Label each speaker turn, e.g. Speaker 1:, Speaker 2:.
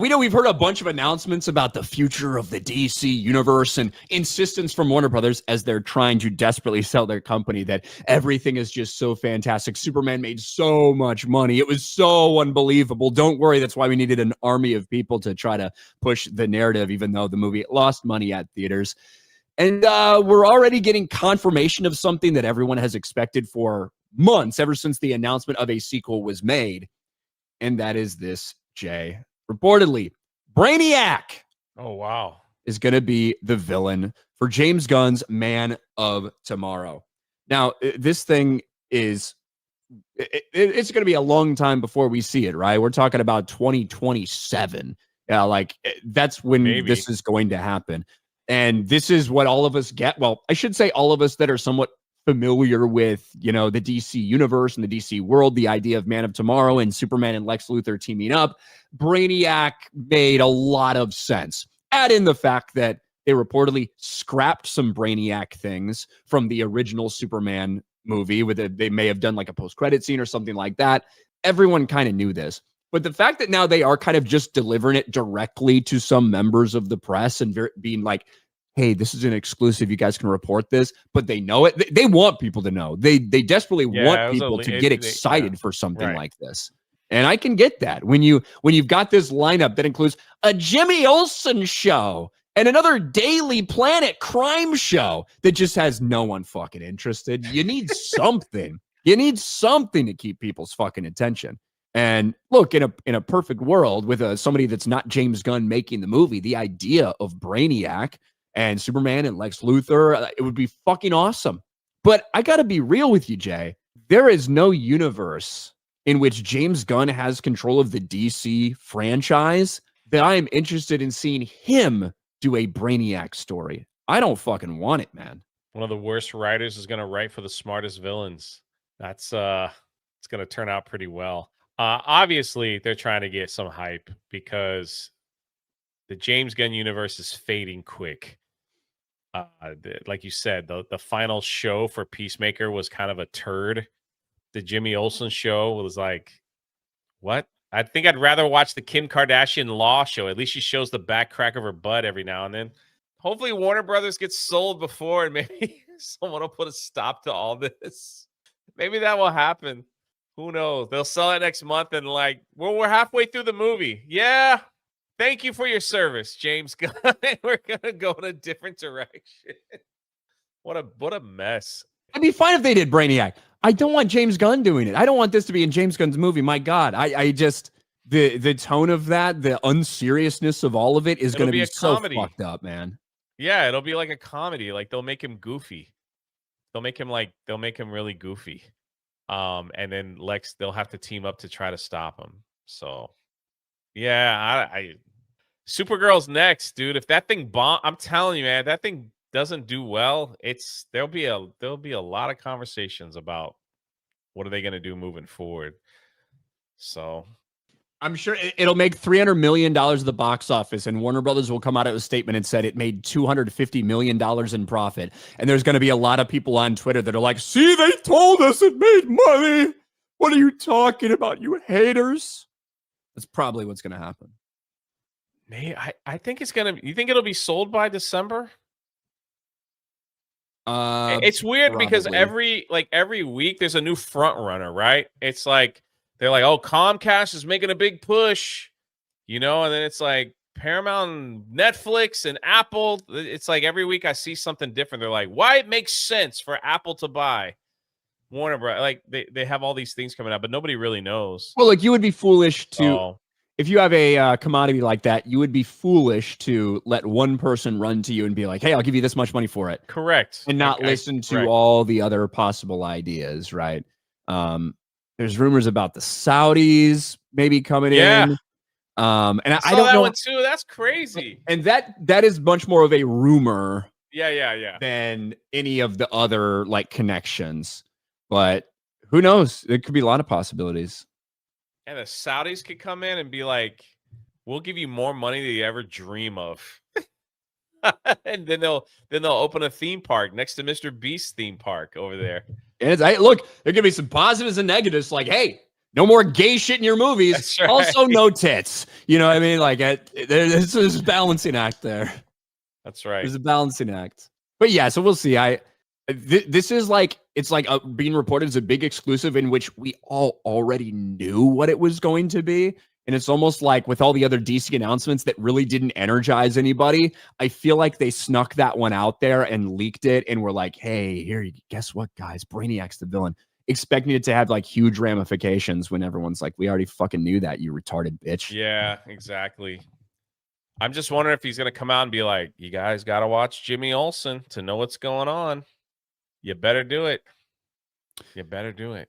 Speaker 1: We know we've heard a bunch of announcements about the future of the DC universe and insistence from Warner Brothers as they're trying to desperately sell their company that everything is just so fantastic. Superman made so much money. It was so unbelievable. Don't worry. That's why we needed an army of people to try to push the narrative, even though the movie lost money at theaters. And we're already getting confirmation of something that everyone has expected for months, ever since the announcement of a sequel was made. And that is this, Jay. Reportedly, Brainiac is going to be the villain for James Gunn's Man of Tomorrow. Now, this thing is, it's going to be a long time before we see it, right? We're talking about 2027. That's when this is going to happen. And this is what all of us get. Well, I should say all of us that are somewhat familiar with, the DC universe and the DC world, the idea of Man of Tomorrow and Superman and Lex Luthor teaming up. Brainiac made a lot of sense. Add in the fact that they reportedly scrapped some Brainiac things from the original Superman movie. They may have done like a post-credit scene or something like that. Everyone kind of knew this. But the fact that now they are kind of just delivering it directly to some members of the press and being like, hey, this is an exclusive. You guys can report this, but they know it. They want people to know. They desperately want people to get excited for something like this. And I can get that when you've got this lineup that includes a Jimmy Olsen show and another Daily Planet crime show that just has no one fucking interested. You need something. You need something to keep people's fucking attention. And look, in a perfect world with somebody that's not James Gunn making the movie, the idea of Brainiac and Superman and Lex Luthor, it would be fucking awesome. But I got to be real with you, Jay. There is no universe in which James Gunn has control of the DC franchise that I am interested in seeing him do a Brainiac story. I don't fucking want it, man.
Speaker 2: One of the worst writers is going to write for the smartest villains. That's it's going to turn out pretty well. Obviously, they're trying to get some hype because the James Gunn universe is fading quick. Like you said, the final show for Peacemaker was kind of a turd. The Jimmy Olsen show was like, what? I think I'd rather watch the Kim Kardashian Law show. At least she shows the back crack of her butt every now and then. Hopefully Warner Brothers gets sold before and maybe someone will put a stop to all this. Maybe that will happen. Who knows? They'll sell it next month and we're halfway through the movie. Yeah. Thank you for your service, James Gunn. We're going to go in a different direction. What a mess.
Speaker 1: I'd be fine if they did Brainiac. I don't want James Gunn doing it. I don't want this to be in James Gunn's movie. My God. I just, the tone of that, the unseriousness of all of it is going to be so fucked up, man.
Speaker 2: Yeah, it'll be like a comedy. Like they'll make him goofy. They'll make him really goofy. And then they'll have to team up to try to stop him. So yeah, I Supergirl's next, dude. If that thing I'm telling you, man, that thing doesn't do well, there'll be a lot of conversations about what are they going to do moving forward. So
Speaker 1: I'm sure it'll make $300 million at the box office, and Warner Brothers will come out with a statement and said it made $250 million in profit. And there's going to be a lot of people on Twitter that are like, see, they told us it made money. What are you talking about, you haters? That's probably what's going to happen.
Speaker 2: I think it's going to, you think it'll be sold by December? It's weird probably. Because every week there's a new front runner, right? It's like, they're like, oh, Comcast is making a big push, and then it's like Paramount, Netflix, and Apple. It's like every week I see something different. They're like, why it makes sense for Apple to buy Warner Bros. Like they have all these things coming out, but nobody really knows.
Speaker 1: Well, you would be foolish to, if you have a commodity like that, you would be foolish to let one person run to you and be like, hey, I'll give you this much money for it.
Speaker 2: Correct.
Speaker 1: And not listen to all the other possible ideas, right? There's rumors about the Saudis maybe coming in. And I don't know
Speaker 2: one too. That's crazy.
Speaker 1: And that is much more of a rumor.
Speaker 2: Yeah.
Speaker 1: Than any of the other connections. But who knows? There could be a lot of possibilities.
Speaker 2: And the Saudis could come in and be like, we'll give you more money than you ever dream of. And then they'll open a theme park next to Mr. Beast's theme park over there.
Speaker 1: And look, there could be some positives and negatives. Like, hey, no more gay shit in your movies.
Speaker 2: That's right.
Speaker 1: Also, no tits. You know what I mean? Like, there's a balancing act there.
Speaker 2: That's right.
Speaker 1: There's a balancing act. But yeah, so we'll see. This is like, it's like being reported as a big exclusive in which we all already knew what it was going to be. And it's almost like with all the other DC announcements that really didn't energize anybody, I feel like they snuck that one out there and leaked it. And we're like, hey, here, guess what, guys? Brainiac's the villain. Expecting it to have like huge ramifications when everyone's like, we already fucking knew that, you retarded bitch.
Speaker 2: Yeah, exactly. I'm just wondering if he's going to come out and be like, you guys got to watch Jimmy Olsen to know what's going on. You better do it. You better do it.